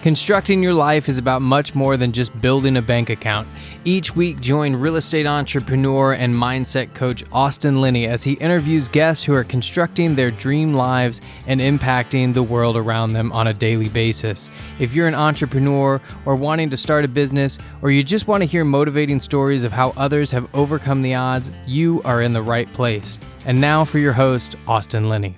Constructing your life is about much more than just building a bank account. Each week, join real estate entrepreneur and mindset coach Austin Linney as he interviews guests who are constructing their dream lives and impacting the world around them on a daily basis. If you're an entrepreneur or wanting to start a business, or you just want to hear motivating stories of how others have overcome the odds, you are in the right place. And now for your host, Austin Linney.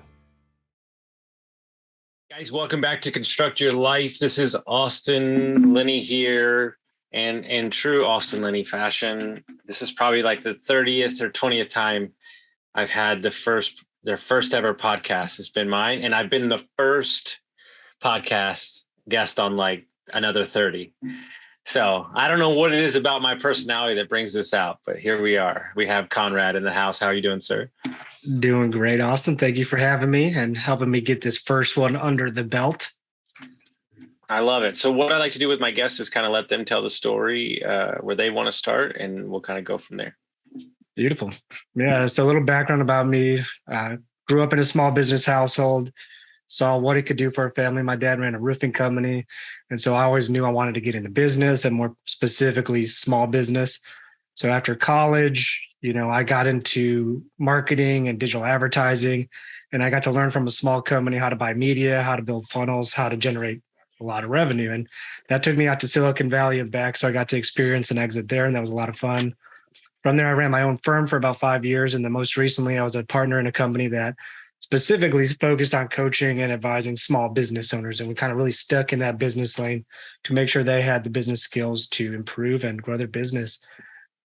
Guys, welcome back to Construct Your Life. This is Austin Linney here, and in true Austin Linney fashion, this is probably like the 30th or 20th time I've had their first ever podcast. It's been mine, and I've been the first podcast guest on like another 30. So I don't know what it is about my personality that brings this out, but here we are. We have Conrad in the house. How are you doing, sir? Doing great, Austin. Thank you for having me and helping me get this first one under the belt. I love it. So what I like to do with my guests is kind of let them tell the story where they want to start, and we'll kind of go from there. Beautiful. Yeah, so a little background about me. Grew up in a small business household, saw what it could do for a family. My dad ran a roofing company, and so I always knew I wanted to get into business, and more specifically, small business. So after college, I got into marketing and digital advertising, and I got to learn from a small company how to buy media, how to build funnels, how to generate a lot of revenue. And that took me out to Silicon Valley and back. So I got to experience an exit there, and that was a lot of fun. From there, I ran my own firm for about 5 years. And then most recently, I was a partner in a company that specifically focused on coaching and advising small business owners. And we kind of really stuck in that business lane to make sure they had the business skills to improve and grow their business.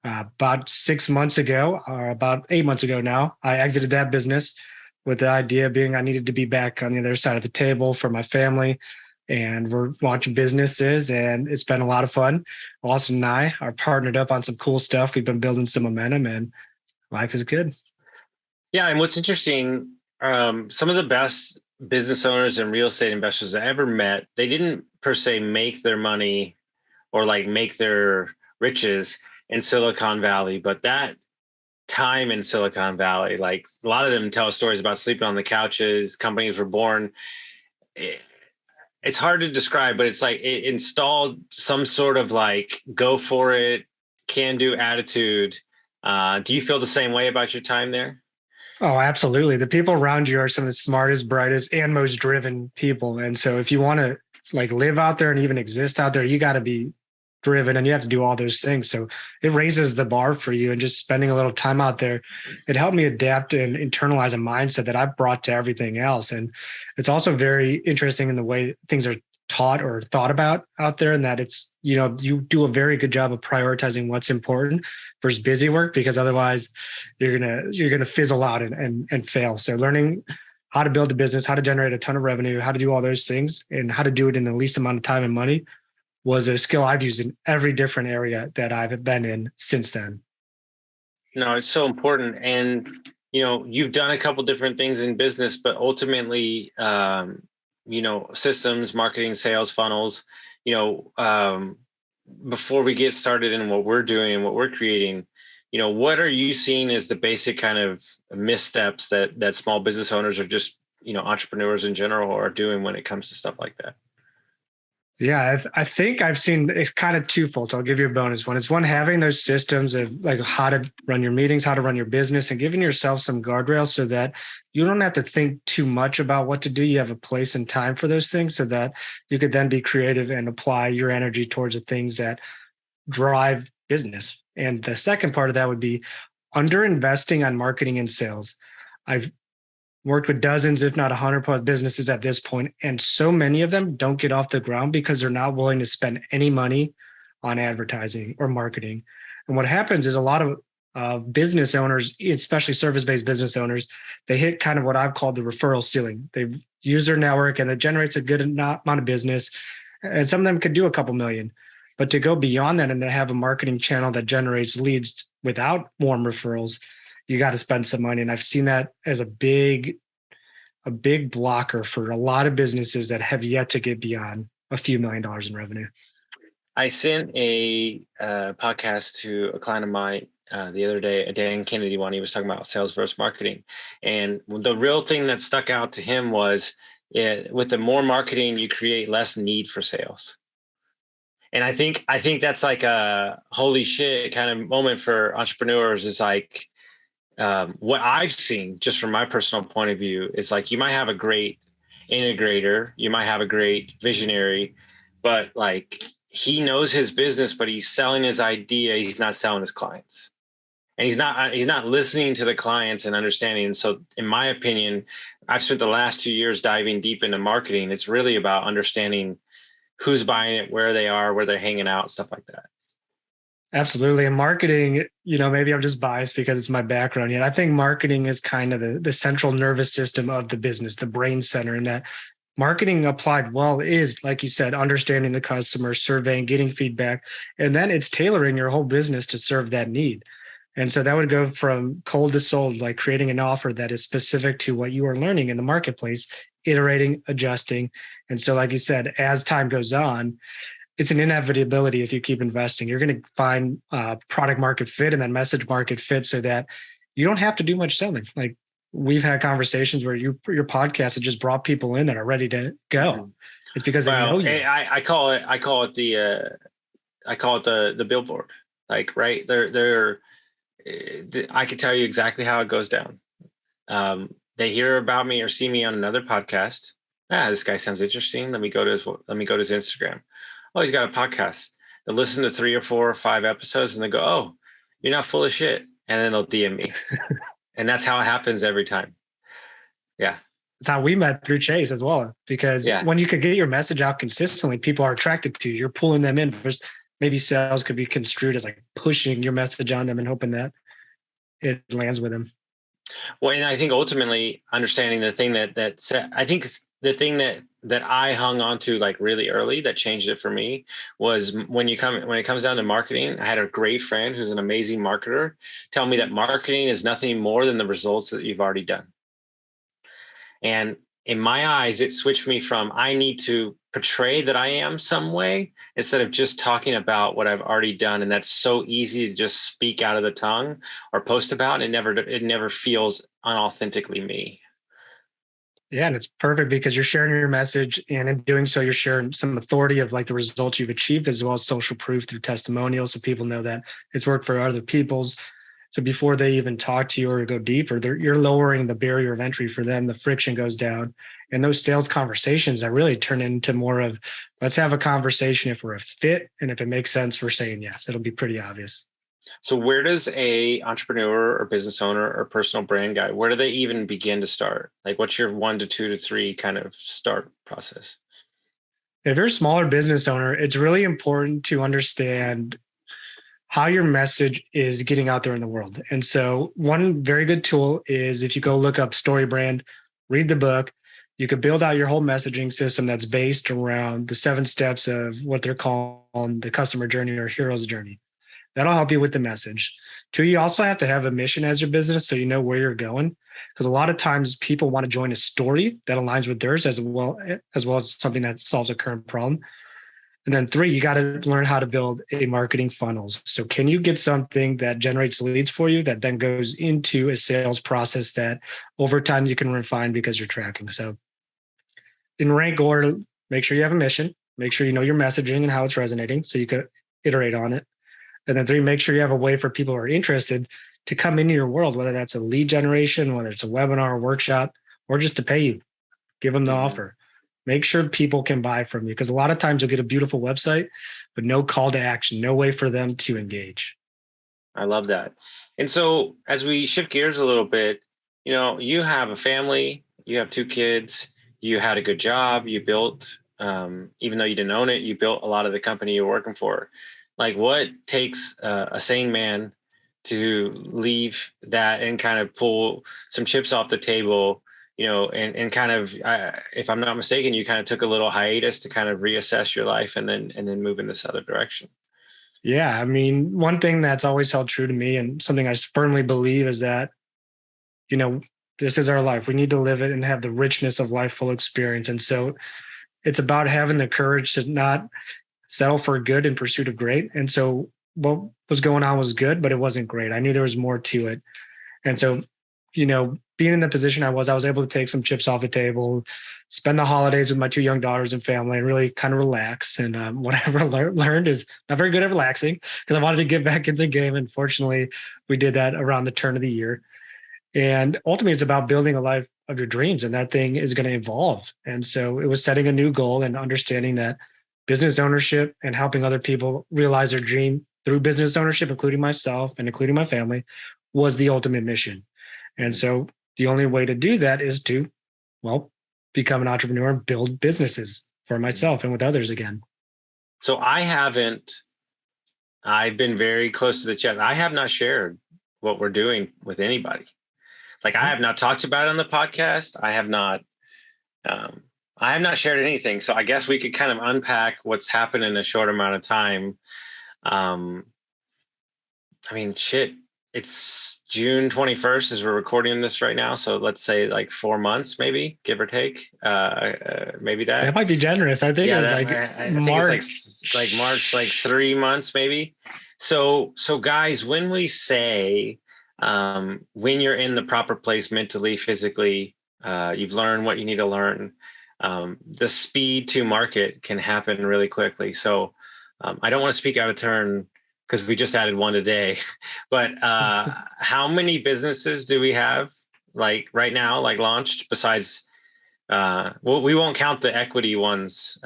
About 6 months ago, or about 8 months ago now, I exited that business with the idea being I needed to be back on the other side of the table for my family. And we're launching businesses, and it's been a lot of fun. Austin and I are partnered up on some cool stuff. We've been building some momentum, and life is good. Yeah, and what's interesting, some of the best business owners and real estate investors I ever met, they didn't per se make their money or like make their riches in Silicon Valley, but that time in Silicon Valley, like a lot of them tell stories about sleeping on the couches, companies were born. It's hard to describe, but it's like it installed some sort of like go for it, can do attitude. Do you feel the same way about your time there? Oh, absolutely. The people around you are some of the smartest, brightest, and most driven people. And so if you want to like live out there and even exist out there, you got to be driven and you have to do all those things. So it raises the bar for you, and just spending a little time out there, it helped me adapt and internalize a mindset that I've brought to everything else. And it's also very interesting in the way things are taught or thought about out there, and that it's, you do a very good job of prioritizing what's important versus busy work, because otherwise you're gonna fizzle out and fail. So learning how to build a business, how to generate a ton of revenue, how to do all those things, and how to do it in the least amount of time and money was a skill I've used in every different area that I've been in since then. No, it's so important. And, you've done a couple different things in business, but ultimately, systems, marketing, sales, funnels, before we get started in what we're doing and what we're creating, what are you seeing as the basic kind of missteps that small business owners or just, entrepreneurs in general are doing when it comes to stuff like that? Yeah, I think I've seen it's kind of twofold. I'll give you a bonus one. It's one, having those systems of like how to run your meetings, how to run your business, and giving yourself some guardrails so that you don't have to think too much about what to do. You have a place and time for those things so that you could then be creative and apply your energy towards the things that drive business. And the second part of that would be under investing on marketing and sales. I've worked with dozens, if not 100 plus businesses at this point, and so many of them don't get off the ground because they're not willing to spend any money on advertising or marketing. And what happens is a lot of business owners, especially service-based business owners, they hit kind of what I've called the referral ceiling. They use their network and it generates a good amount of business, and some of them could do a couple million. But to go beyond that and to have a marketing channel that generates leads without warm referrals, you got to spend some money. And I've seen that as a big blocker for a lot of businesses that have yet to get beyond a few $1 million in revenue. I sent a podcast to a client of mine the other day, a Dan Kennedy one. He was talking about sales versus marketing. And the real thing that stuck out to him was, with the more marketing you create, less need for sales. And I think that's like a holy shit kind of moment for entrepreneurs. Is like what I've seen just from my personal point of view is like you might have a great integrator, you might have a great visionary, but like he knows his business, but he's selling his idea. He's not selling his clients. And he's not listening to the clients and understanding. And so in my opinion, I've spent the last 2 years diving deep into marketing. It's really about understanding who's buying it, where they are, where they're hanging out, stuff like that. Absolutely. And marketing, maybe I'm just biased because it's my background. Yet I think marketing is kind of the central nervous system of the business, the brain center, and that marketing applied well is, like you said, understanding the customer, surveying, getting feedback, and then it's tailoring your whole business to serve that need. And so that would go from cold to sold, like creating an offer that is specific to what you are learning in the marketplace, iterating, adjusting. And so, like you said, as time goes on, it's an inevitability. If you keep investing, you're going to find product market fit and then message market fit so that you don't have to do much selling. Like we've had conversations where your podcast has just brought people in that are ready to go. It's because they know you. I call it the billboard. Like, right. I can tell you exactly how it goes down. They hear about me or see me on another podcast. This guy sounds interesting. Let me go to his Instagram. Oh, he's got a podcast. They'll listen to 3 or 4 or 5 episodes and they go, oh, you're not full of shit. And then they'll DM me. And that's how it happens every time. Yeah. It's how we met through Chase as well, because when you could get your message out consistently, people are attracted to you. You're pulling them in. Maybe sales could be construed as like pushing your message on them and hoping that it lands with them. Well, and I think ultimately understanding the thing I think the thing that I hung on to like really early that changed it for me was when it comes down to marketing. I had a great friend who's an amazing marketer tell me that marketing is nothing more than the results that you've already done. And in my eyes, it switched me from I need to portray that I am some way instead of just talking about what I've already done. And that's so easy to just speak out of the tongue or post about. And it never feels unauthentically me. Yeah, and it's perfect because you're sharing your message, and in doing so, you're sharing some authority of like the results you've achieved, as well as social proof through testimonials, so people know that it's worked for other people's. So before they even talk to you or go deeper, you're lowering the barrier of entry for them. The friction goes down, and those sales conversations that really turn into more of let's have a conversation. If we're a fit and if it makes sense, we're saying yes. It'll be pretty obvious. So where does a entrepreneur or business owner or personal brand guy, where do they even begin to start? Like what's your 1 to 2 to 3 kind of start process? If you're a smaller business owner, it's really important to understand how your message is getting out there in the world. And so one very good tool is if you go look up Story Brand, read the book, you could build out your whole messaging system that's based around the 7 steps of what they're calling the customer journey or hero's journey. That'll help you with the message. 2, you also have to have a mission as your business so you know where you're going. Because a lot of times people want to join a story that aligns with theirs as well as something that solves a current problem. And then 3, you got to learn how to build a marketing funnels. So can you get something that generates leads for you that then goes into a sales process that over time you can refine because you're tracking? So in rank order, make sure you have a mission, make sure you know your messaging and how it's resonating so you could iterate on it. And then 3, make sure you have a way for people who are interested to come into your world, whether that's a lead generation, whether it's a webinar, workshop, or just to pay you. Give them the offer. Make sure people can buy from you, because a lot of times you'll get a beautiful website, but no call to action, no way for them to engage. I love that. And so as we shift gears a little bit, you have a family, you have 2 kids, you had a good job, you built, even though you didn't own it, you built a lot of the company you're working for. Like what takes a sane man to leave that and kind of pull some chips off the table, and kind of, if I'm not mistaken, you kind of took a little hiatus to kind of reassess your life and then move in this other direction. Yeah. I mean, one thing that's always held true to me and something I firmly believe is that, this is our life. We need to live it and have the richness of life, full experience. And so it's about having the courage to not settle for good in pursuit of great. And so what was going on was good, but it wasn't great. I knew there was more to it. And so, being in the position I was able to take some chips off the table, spend the holidays with my 2 young daughters and family, and really kind of relax. And what I learned is not very good at relaxing because I wanted to get back into the game. And fortunately, we did that around the turn of the year. And ultimately, it's about building a life of your dreams, and that thing is going to evolve. And so it was setting a new goal and understanding that business ownership and helping other people realize their dream through business ownership, including myself and including my family, was the ultimate mission. And so the only way to do that is to, well, become an entrepreneur and build businesses for myself and with others again. So I've been very close to the chest. I have not shared what we're doing with anybody. Like I have not talked about it on the podcast. I have not shared anything. So I guess we could kind of unpack what's happened in a short amount of time. I mean, shit, it's June 21st as we're recording this right now. So let's say like 4 months, maybe, give or take. Maybe that might be generous. I think it's like March. I think it's like March, like 3 months, maybe. So guys, when we say, when you're in the proper place mentally, physically, you've learned what you need to learn. The speed to market can happen really quickly. So I don't want to speak out of turn because we just added one today, but how many businesses do we have like right now, like launched besides, well, we won't count the equity ones.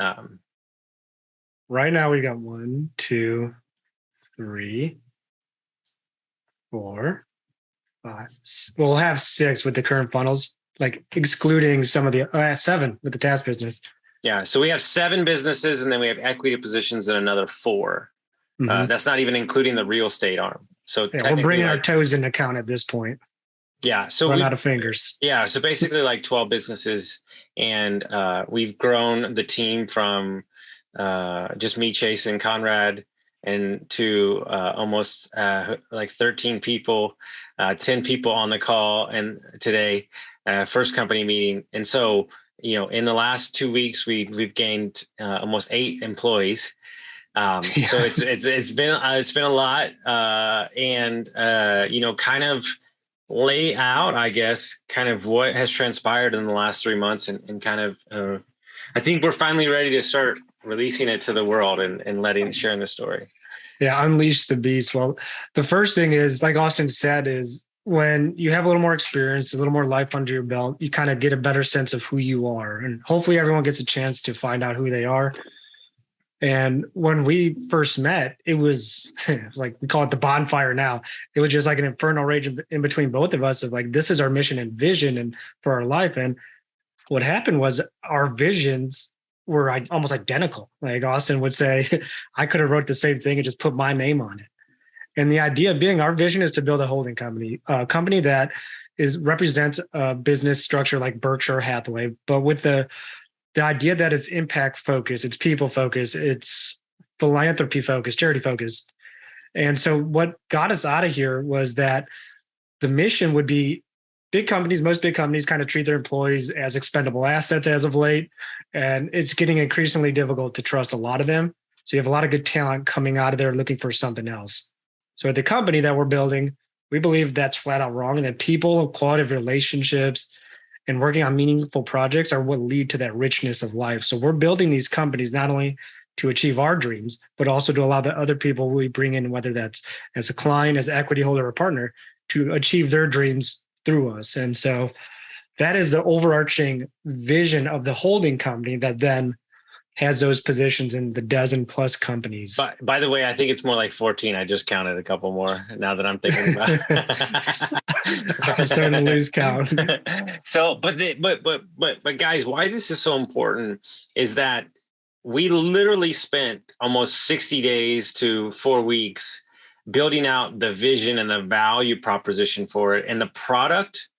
Right now we got 1, 2, 3, 4, 5. We'll have 6 with the current funnels, like excluding some of the 7 with the task business. Yeah. So we have 7 businesses and then we have equity positions in another 4. Mm-hmm. That's not even including the real estate arm. So yeah, we're bringing our toes into account at this point. Yeah. So run out of fingers. Yeah. So basically like 12 businesses, and we've grown the team from just me, Chase, and Conrad, and to almost like 13 people, 10 people on the call, and today, first company meeting. And so, you know, in the last 2 weeks, we've gained almost 8 employees. So it's been a lot, and you know, kind of lay out, I guess, kind of what has transpired in the last 3 months, and kind of, I think we're finally ready to start releasing it to the world and sharing the story. Yeah, unleash the beast. Well, the first thing is, like Austin said, is when you have a little more experience, a little more life under your belt, you kind of get a better sense of who you are, and hopefully everyone gets a chance to find out who they are. And when we first met, it was like, we call it the bonfire now. It was just like an infernal rage in between both of us of like, this is our mission and vision and for our life. And what happened was our visions were almost identical. Like Austin would say, I could have wrote the same thing and just put my name on it. And the idea being, our vision is to build a holding company, a company that represents a business structure like Berkshire Hathaway, but with the idea that it's impact focused, it's people focused, it's philanthropy focused, charity focused. And so what got us out of here was that the mission would be, most big companies kind of treat their employees as expendable assets as of late. And it's getting increasingly difficult to trust a lot of them. So you have a lot of good talent coming out of there looking for something else. So at the company that we're building, we believe that's flat out wrong, and that people, quality of relationships, and working on meaningful projects are what lead to that richness of life. So we're building these companies not only to achieve our dreams, but also to allow the other people we bring in, whether that's as a client, as an equity holder or partner, to achieve their dreams through us. And so that is the overarching vision of the holding company that then has those positions in the dozen plus companies. By the way, I think it's more like 14. I just counted a couple more now that I'm thinking about it. I'm starting to lose count. So, but guys, why this is so important is that we literally spent almost 60 days to 4 weeks building out the vision and the value proposition for it, and the product.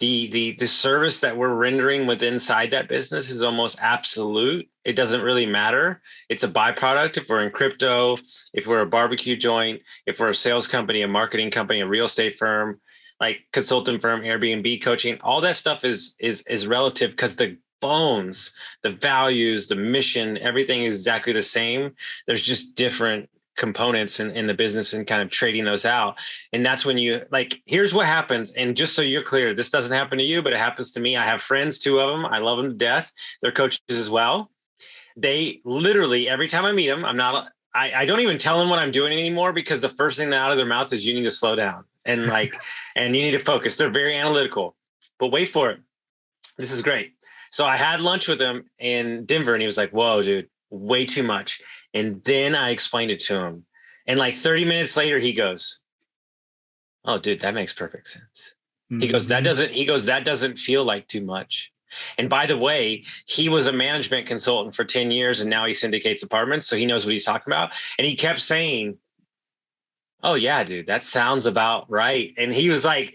The service that we're rendering within inside that business is almost absolute. It doesn't really matter. It's a byproduct. If we're in crypto, if we're a barbecue joint, if we're a sales company, a marketing company, a real estate firm, like consultant firm, Airbnb coaching, all that stuff is relative, because the bones, the values, the mission, everything is exactly the same. There's just different components in the business and kind of trading those out. And that's when you like, here's what happens. And just so you're clear, this doesn't happen to you, but it happens to me. I have friends, 2 of them. I love them to death. They're coaches as well. They literally, every time I meet them, I don't even tell them what I'm doing anymore, because the first thing out of their mouth is, you need to slow down and and you need to focus. They're very analytical, but wait for it. This is great. So I had lunch with him in Denver and he was like, whoa, dude, way too much. And then I explained it to him. And like 30 minutes later, he goes, oh, dude, that makes perfect sense. Mm-hmm. He goes, that doesn't feel like too much. And by the way, he was a management consultant for 10 years and now he syndicates apartments. So he knows what he's talking about. And he kept saying, oh yeah, dude, that sounds about right. And he was like,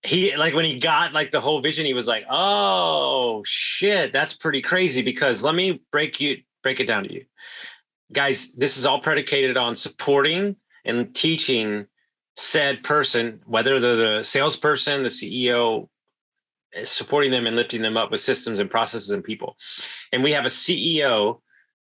when he got like the whole vision, he was like, oh shit, that's pretty crazy, because let me break it down to you. Guys, this is all predicated on supporting and teaching said person, whether they're the salesperson, the CEO, supporting them and lifting them up with systems and processes and people. And we have a CEO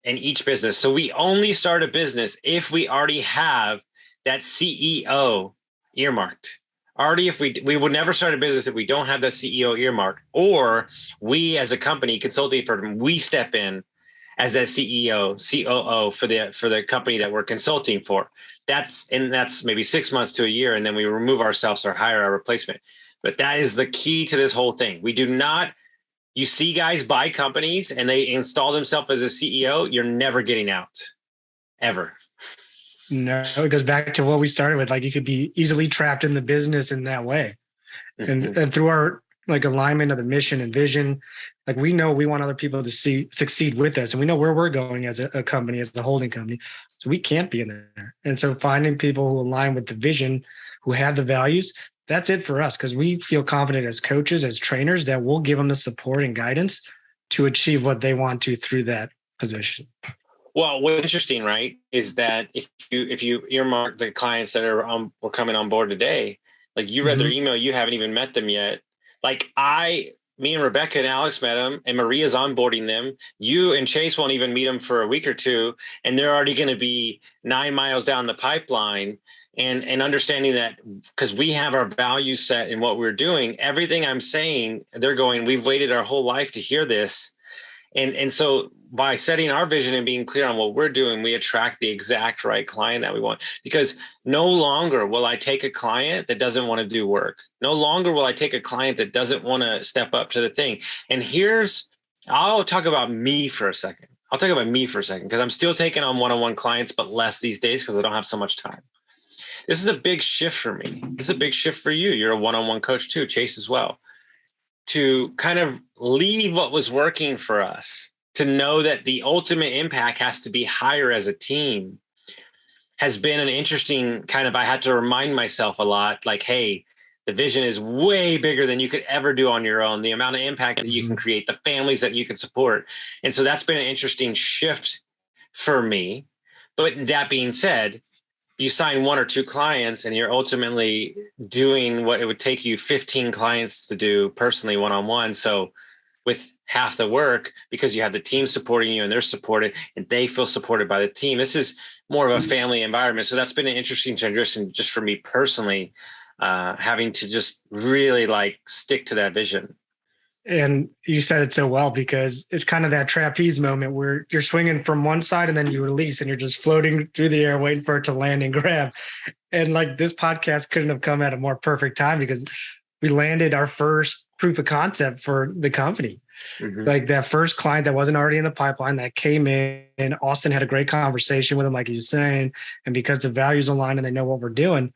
in each business. So we only start a business if we already have that CEO earmarked. Already, if we would never start a business if we don't have that CEO earmarked, or we as a company, consulting firm, we step in as that CEO, COO for the company that we're consulting for. That's maybe 6 months to a year, and then we remove ourselves or hire our replacement. But that is the key to this whole thing. We do not, you see guys buy companies and they install themselves as a CEO, you're never getting out, ever. No, it goes back to what we started with. Like, you could be easily trapped in the business in that way. Mm-hmm. And through our like alignment of the mission and vision, like we know we want other people to succeed with us, and we know where we're going as a company, as a holding company. So we can't be in there. And so finding people who align with the vision, who have the values, that's it for us, because we feel confident as coaches, as trainers, that we'll give them the support and guidance to achieve what they want to through that position. Well, what's interesting, right, is that if you earmark the clients that are coming on board today, like you read their email, you haven't even met them yet. Like me and Rebecca and Alex met them, and Maria's onboarding them. You and Chase won't even meet them for a week or two, and they're already going to be 9 miles down the pipeline. And understanding that, because we have our values set in what we're doing, everything I'm saying, they're going, we've waited our whole life to hear this. And so by setting our vision and being clear on what we're doing, we attract the exact right client that we want. Because no longer will I take a client that doesn't want to do work. No longer will I take a client that doesn't want to step up to the thing. And I'll talk about me for a second. Because I'm still taking on one-on-one clients, but less these days because I don't have so much time. This is a big shift for me. This is a big shift for you. You're a one-on-one coach too, Chase as well. To kind of leave what was working for us, to know that the ultimate impact has to be higher as a team, has been an interesting kind of, I had to remind myself a lot, like, hey, the vision is way bigger than you could ever do on your own. The amount of impact that you can create, the families that you can support. And so that's been an interesting shift for me. But that being said, you sign 1 or 2 clients and you're ultimately doing what it would take you 15 clients to do personally one-on-one. So with half the work, because you have the team supporting you and they're supported and they feel supported by the team. This is more of a family environment. So that's been an interesting transition just for me personally, having to just really like stick to that vision. And you said it so well, because it's kind of that trapeze moment where you're swinging from one side and then you release and you're just floating through the air waiting for it to land and grab. And like, this podcast couldn't have come at a more perfect time, because we landed our first proof of concept for the company. Mm-hmm. Like that first client that wasn't already in the pipeline that came in, and Austin had a great conversation with him, like he was saying. And because the values align and they know what we're doing,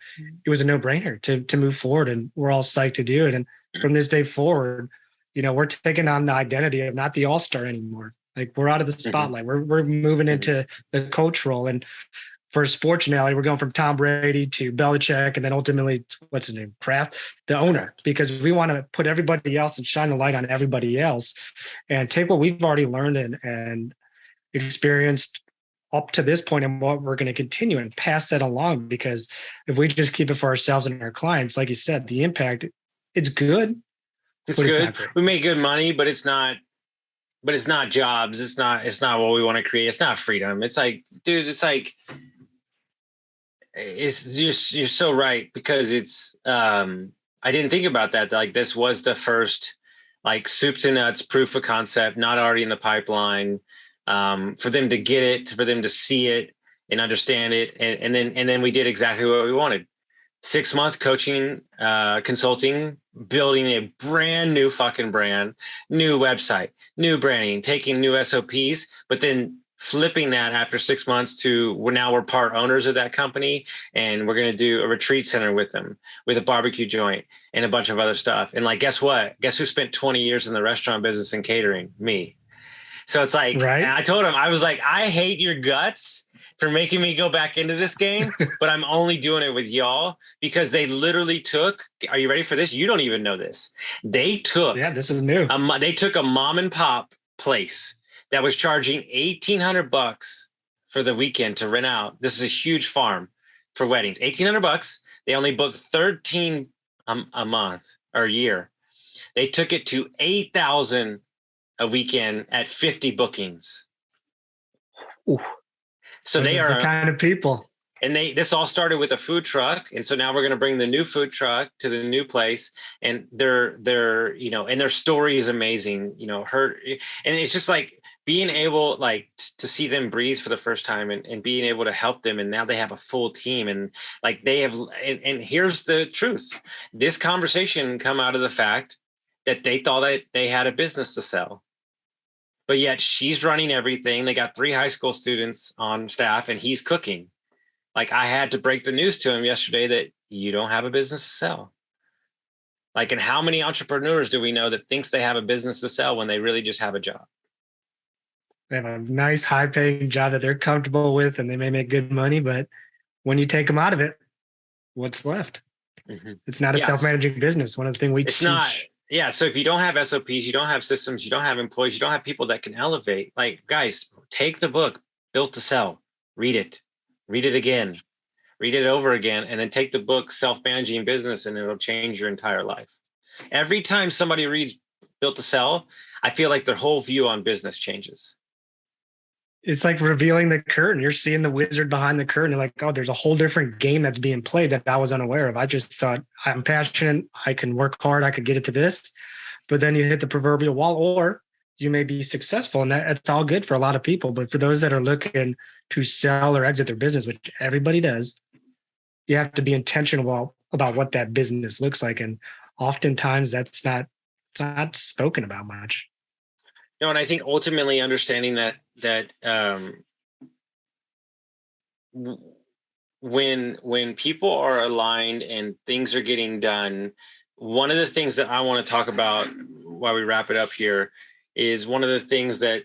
it was a no-brainer to move forward, and we're all psyched to do it. And from this day forward, you know, we're taking on the identity of not the all-star anymore. Like, we're out of the spotlight. We're moving into the coach role. And for a sports analogy, we're going from Tom Brady to Belichick, and then ultimately, what's his name? Kraft, the owner, because we want to put everybody else and shine the light on everybody else and take what we've already learned and experienced up to this point and what we're going to continue and pass that along. Because if we just keep it for ourselves and our clients, like you said, the impact, it's good. It's good. We make good money, but it's not jobs. It's not what we want to create. It's not freedom. It's like, dude, it's like It's just, you're so right, because it's I didn't think about that. Like, this was the first like soup to nuts proof of concept, not already in the pipeline, for them to get it, for them to see it and understand it, and then we did exactly what we wanted. 6 month coaching, consulting, building a brand new fucking brand, new website, new branding, taking new SOPs, but then flipping that after 6 months to we're part owners of that company, and we're going to do a retreat center with them, with a barbecue joint and a bunch of other stuff. And like, guess what? Guess who spent 20 years in the restaurant business and catering? Me. So it's like, Right. and I told him, I was like, I hate your guts for making me go back into this game, but I'm only doing it with y'all because they literally took, are you ready for this? You don't even know this. They took, Yeah, this is new. They took a mom and pop place that was charging $1,800 for the weekend to rent out. This is a huge farm for weddings, $1,800. They only booked 13 a month or a year. They took it to 8,000 a weekend at 50 bookings. Ooh, so those they are are the kind of people. And this all started with a food truck. And so now we're going to bring the new food truck to the new place. And they're, and their story is amazing, and it's just like being able like to see them breathe for the first time, and being able to help them. And now they have a full team, and like they have, and here's the truth. This conversation come out of the fact that they thought that they had a business to sell. But yet she's running everything. They got 3 high school students on staff, and he's cooking. Like, I had to break the news to him yesterday that you don't have a business to sell. Like, and how many entrepreneurs do we know that thinks they have a business to sell when they really just have a job? They have a nice high paying job that they're comfortable with, and they may make good money, but when you take them out of it, what's left? Mm-hmm. It's not a self-managing business. One of the things we teach. Not. Yeah. So if you don't have SOPs, you don't have systems, you don't have employees, you don't have people that can elevate. Like, guys, take the book, Built to Sell, read it again, read it over again, and then take the book, Self-Managing Business, and it'll change your entire life. Every time somebody reads Built to Sell, I feel like their whole view on business changes. It's like revealing the curtain. You're seeing the wizard behind the curtain. You're like, oh, there's a whole different game that's being played that I was unaware of. I just thought, I'm passionate, I can work hard, I could get it to this. But then you hit the proverbial wall, or you may be successful, and that's all good for a lot of people. But for those that are looking to sell or exit their business, which everybody does, you have to be intentional about what that business looks like. And oftentimes it's not spoken about much. No, and I think ultimately understanding that when people are aligned and things are getting done, one of the things that I want to talk about while we wrap it up here is one of the things that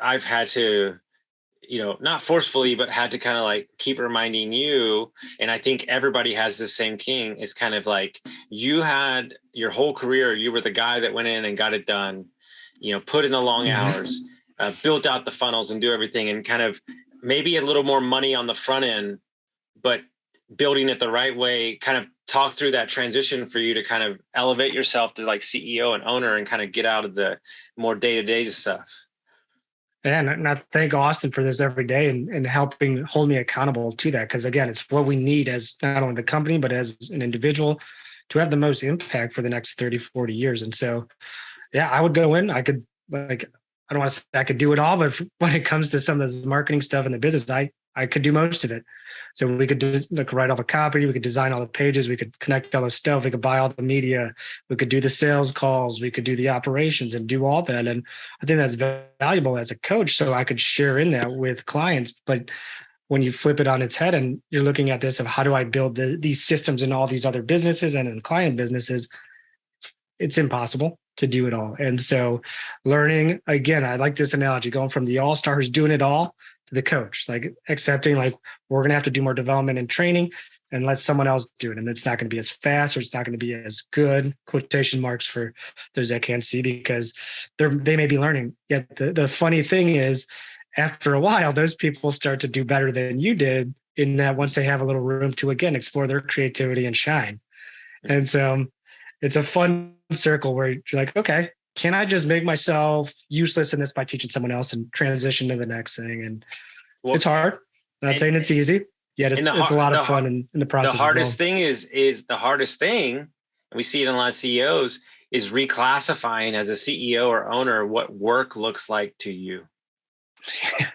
I've had to, not forcefully, but had to kind of like keep reminding you. And I think everybody has this same king. It's kind of like, you had your whole career, you were the guy that went in and got it done, put in the long hours, built out the funnels and do everything, and kind of maybe a little more money on the front end, but building it the right way. Kind of talk through that transition for you to kind of elevate yourself to like CEO and owner, and kind of get out of the more day-to-day stuff. And I thank Austin for this every day and helping hold me accountable to that. Because again, it's what we need as not only the company, but as an individual to have the most impact for the next 30, 40 years. And so, yeah, I would go in, I could I don't want to say I could do it all, but when it comes to some of this marketing stuff in the business, I could do most of it. So we could write all the copy, we could design all the pages, we could connect all the stuff, we could buy all the media, we could do the sales calls, we could do the operations and do all that. And I think that's valuable as a coach, so I could share in that with clients. But when you flip it on its head and you're looking at this of how do I build these systems in all these other businesses and in client businesses, it's impossible to do it all. And so learning, again, I like this analogy, going from the all-star who's doing it all to the coach, like accepting like we're going to have to do more development and training and let someone else do it. And it's not going to be as fast, or it's not going to be as good, quotation marks for those that can't see, because they may be learning. Yet the funny thing is, after a while, those people start to do better than you did, in that once they have a little room to, again, explore their creativity and shine. And so it's a fun circle where you're like, okay, can I just make myself useless in this by teaching someone else and transition to the next thing? And it's hard. Not saying it's easy. yet And it's a lot of fun in the process. The hardest thing is the hardest thing, and we see it in a lot of CEOs, is reclassifying as a CEO or owner what work looks like to you.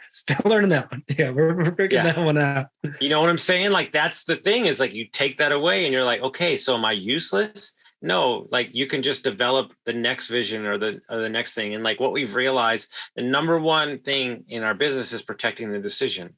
Still learning that one. Yeah, we're figuring that one out. You know what I'm saying? Like, that's the thing, is like, you take that away and you're like, okay, so am I useless? No, like, you can just develop the next vision or the next thing. And like, what we've realized, the number one thing in our business is protecting the decision.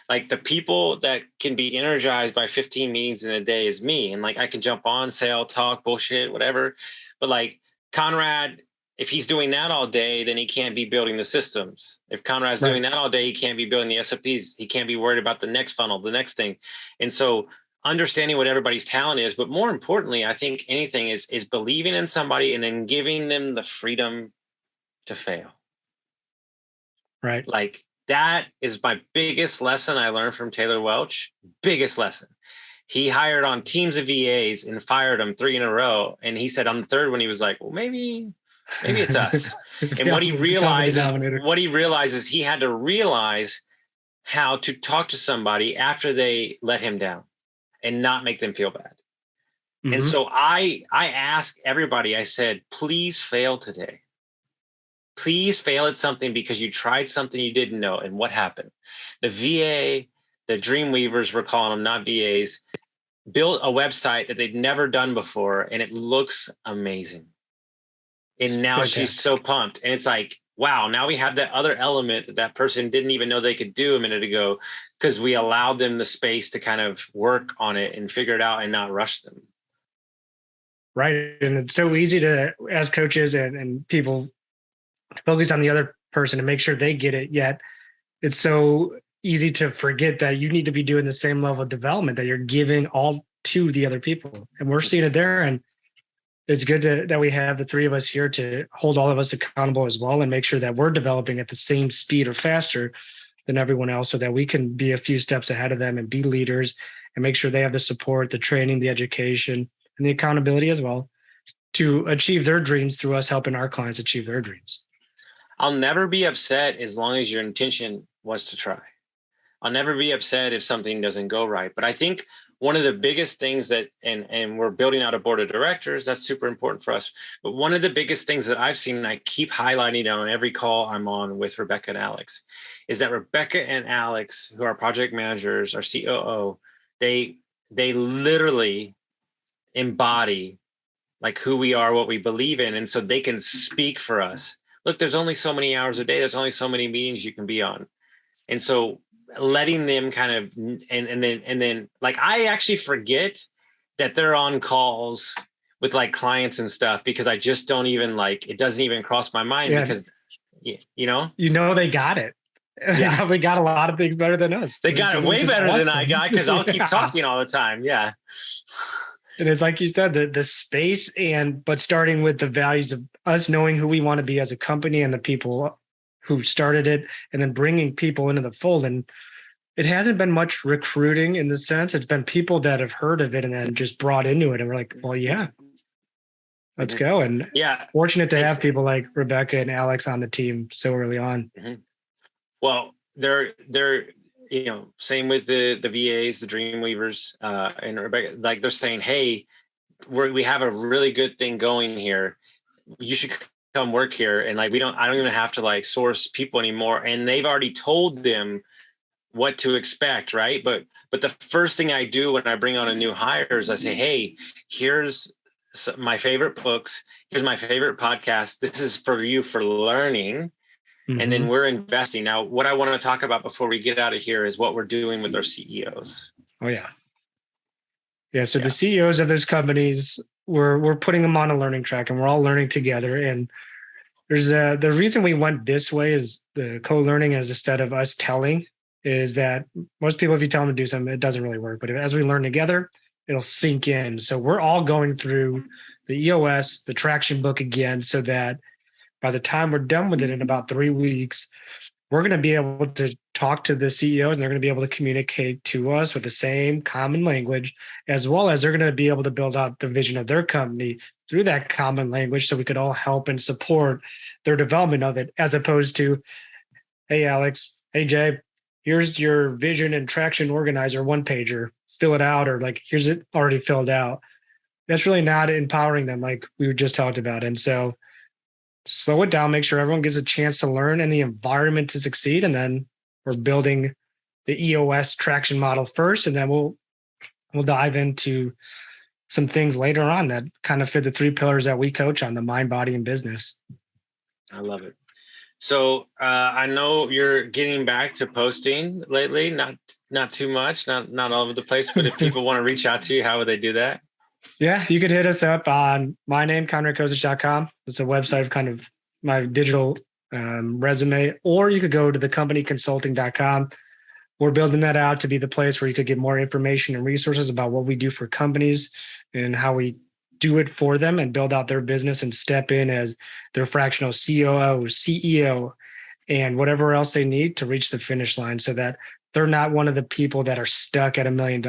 Like, the people that can be energized by 15 meetings in a day is me. And like, I can jump on, say, I'll talk bullshit, whatever. But like Conrad, if he's doing that all day, then he can't be building the systems. If Conrad's doing that all day, he can't be building the SOPs. He can't be worried about the next funnel, the next thing. And so understanding what everybody's talent is, but more importantly, I think anything is believing in somebody and then giving them the freedom to fail. Right. Like, that is my biggest lesson I learned from Taylor Welch. Biggest lesson. He hired on teams of VAs and fired them 3 in a row. And he said on the third one, he was like, well, maybe it's us. And what he realizes, he had to realize how to talk to somebody after they let him down and not make them feel bad. Mm-hmm. And so I asked everybody, I said, please fail today. Please fail at something because you tried something you didn't know. And what happened? The VA, the Dreamweavers, we're calling them, not VAs, built a website that they'd never done before. And it looks amazing. And now she's so pumped. And it's like, wow, now we have that other element that person didn't even know they could do a minute ago, because we allowed them the space to kind of work on it and figure it out and not rush them. Right. And it's so easy to, as coaches and people, focus on the other person and make sure they get it. Yet it's so easy to forget that you need to be doing the same level of development that you're giving all to the other people. And we're seeing it there. And it's good that we have the three of us here to hold all of us accountable as well and make sure that we're developing at the same speed or faster than everyone else, so that we can be a few steps ahead of them and be leaders and make sure they have the support, the training, the education, and the accountability as well to achieve their dreams through us helping our clients achieve their dreams. I'll never be upset as long as your intention was to try. I'll never be upset if something doesn't go right. But I think one of the biggest things that, and we're building out a board of directors, that's super important for us. But one of the biggest things that I've seen, and I keep highlighting on every call I'm on with Rebecca and Alex, is that Rebecca and Alex, who are project managers, our COO, they literally embody like who we are, what we believe in. And so they can speak for us. Look, there's only so many hours a day. There's only so many meetings you can be on. And so letting them kind of, and then like, I actually forget that they're on calls with like clients and stuff, because I just don't even like, it doesn't even cross my mind because, they got it. They probably got a lot of things better than us. They got it way better than I got, because I'll keep talking all the time. Yeah. And it's like you said, the space but starting with the values of us knowing who we want to be as a company and the people who started it, and then bringing people into the fold. And it hasn't been much recruiting in the sense. It's been people that have heard of it and then just brought into it. And we're like, well, yeah, let's go. And fortunate to have people like Rebecca and Alex on the team so early on. Mm-hmm. Well, they're same with the VAs, the Dreamweavers, and Rebecca. Like, they're saying, hey, we have a really good thing going here. You should come work here. And like, I don't even have to like source people anymore. And they've already told them what to expect, right? But the first thing I do when I bring on a new hire is I say, hey, here's my favorite books. Here's my favorite podcast. This is for you for learning. Mm-hmm. And then we're investing. Now, what I want to talk about before we get out of here is what we're doing with our CEOs. Oh, yeah. Yeah. So the CEOs of those companies, we're putting them on a learning track, and we're all learning together. And there's the reason we went this way is the co-learning, as instead of us telling, is that most people, if you tell them to do something, it doesn't really work. But as we learn together, it'll sink in. So we're all going through the EOS, the traction book again, so that by the time we're done with it in about 3 weeks, we're going to be able to talk to the CEOs, and they're going to be able to communicate to us with the same common language, as well as they're going to be able to build out the vision of their company through that common language, so we could all help and support their development of it, as opposed to, hey, Alex, hey, Jay, here's your vision and traction organizer, one pager, fill it out, or like, here's it already filled out. That's really not empowering them like we just talked about. And so slow it down, make sure everyone gets a chance to learn and the environment to succeed. And then we're building the EOS traction model first, and then we'll dive into some things later on that kind of fit the 3 pillars that we coach on: the mind, body, and business. I love it. So I know you're getting back to posting lately, not too much, not all over the place, but if people want to reach out to you, how would they do that? Yeah, you could hit us up on my name, ConradKuzuch.com. It's a website of kind of my digital resume, or you could go to thecompanyconsulting.com. We're building that out to be the place where you could get more information and resources about what we do for companies and how we do it for them and build out their business and step in as their fractional COO, CEO, and whatever else they need to reach the finish line, so that they're not one of the people that are stuck at $1 million.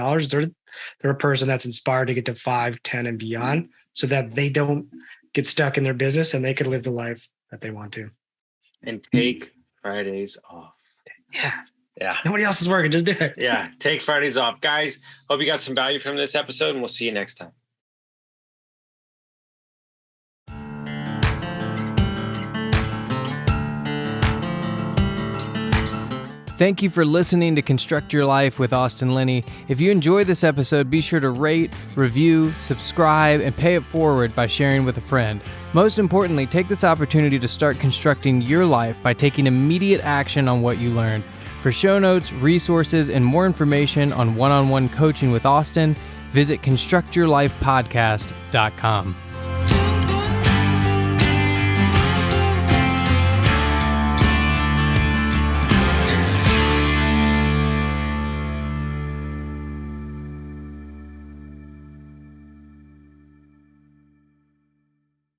They're a person that's inspired to get to 5, 10, and beyond, so that they don't get stuck in their business and they can live the life that they want to. And take Fridays off. Yeah. Nobody else is working. Just do it. Yeah. Take Fridays off. Guys, hope you got some value from this episode, and we'll see you next time. Thank you for listening to Construct Your Life with Austin Linney. If you enjoyed this episode, be sure to rate, review, subscribe, and pay it forward by sharing with a friend. Most importantly, take this opportunity to start constructing your life by taking immediate action on what you learned. For show notes, resources, and more information on one-on-one coaching with Austin, visit constructyourlifepodcast.com.